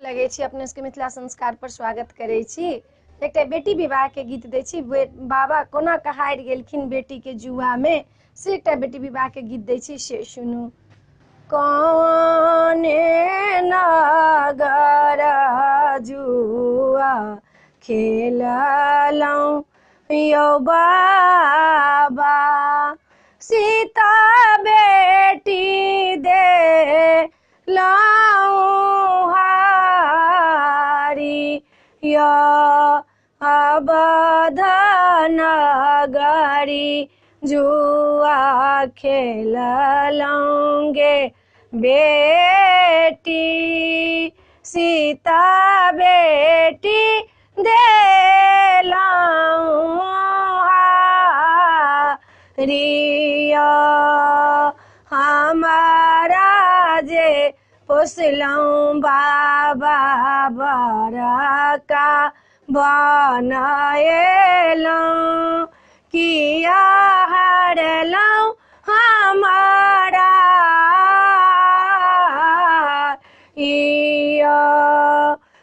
लगे छी अपने सबके मिथिला संस्कार पर स्वागत करे छी। एकटा बेटी विवाह के गीत दै छी। बाबा कोना कहारि गेलखिन बेटी के जुआ में, से एकटा बेटी विवाह के गीत दै छी, से सुनू। कौने नगर जुआ खेललौं यौ बाबा, सीता बेटी दे या अवध नगरी जुआ खेललौं गे बेटी, सीता बेटी देलौं हारिया। हमारा जे पोसलौं बाबा बड़का बनएलौं, किया हारलौं हमारा इया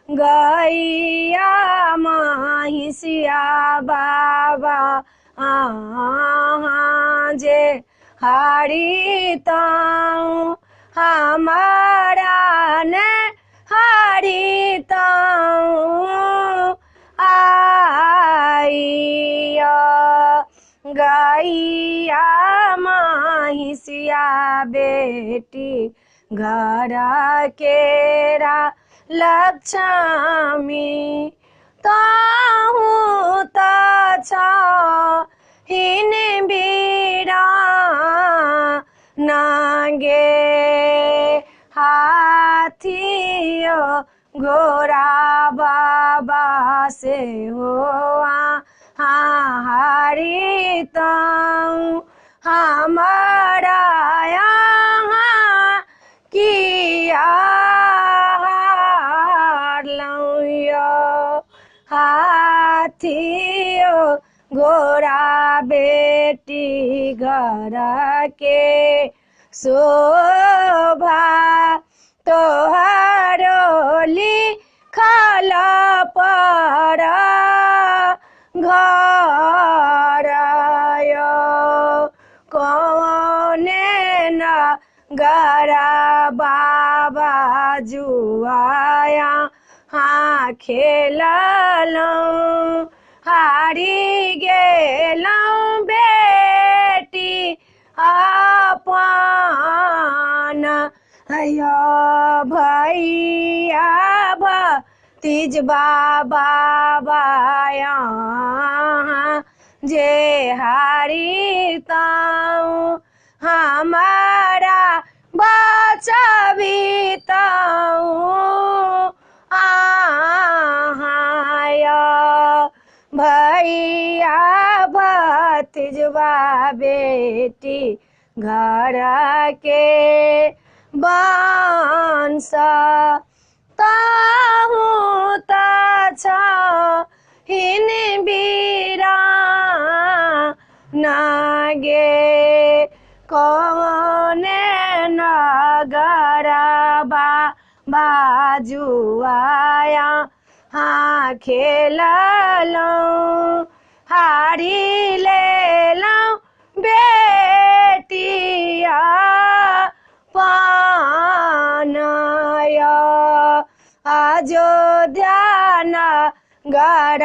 गैया महिषिया बाबा अहाँ जे हारितौं हमारा ने हारितौं आइया। गैया महिषिया बेटी घर केरा लक्ष्मी, ताहू त छहिन बीरा नागे हाथियो घोड़ा बाबा से हो हारितौं हमारा यहाँ किया हारलौं यो। हाथियो घोड़ा बेटी घर के शोभा, तोहरो लिखल पर घर यो। कौने नगर बाबा जुआया हाँ खेललौं, हारी गेलौं बेटी अपन या भैया भतीजबा बाबा यहाँ जे हारितौं हमारा बचबितौं आहाँ। भैया भतीजबा बेटी घर के वंश, ताहू त छहिन बीरा नागे। कौने नगर बाजुआया हाँ खेललौं, हारी लेलौं बेटिया पानया। अयोध्या नगर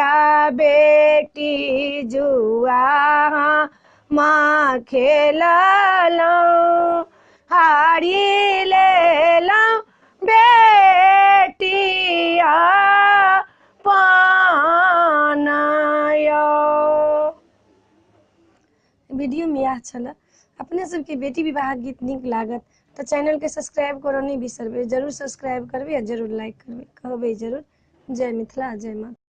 बेटी जुआ माँ खेललौं, हारी लेलौं बेटिया पानया। वीडियो में यह छल। अपने सबके बेटी विवाह गीत नीक लागत तो चैनल के सब्सक्राइब करो नहीं बिसरबे, जरूर सब्सक्राइब करबे, जरूर लाइक करबे, कहबे जरूर। जय मिथिला, जय माता।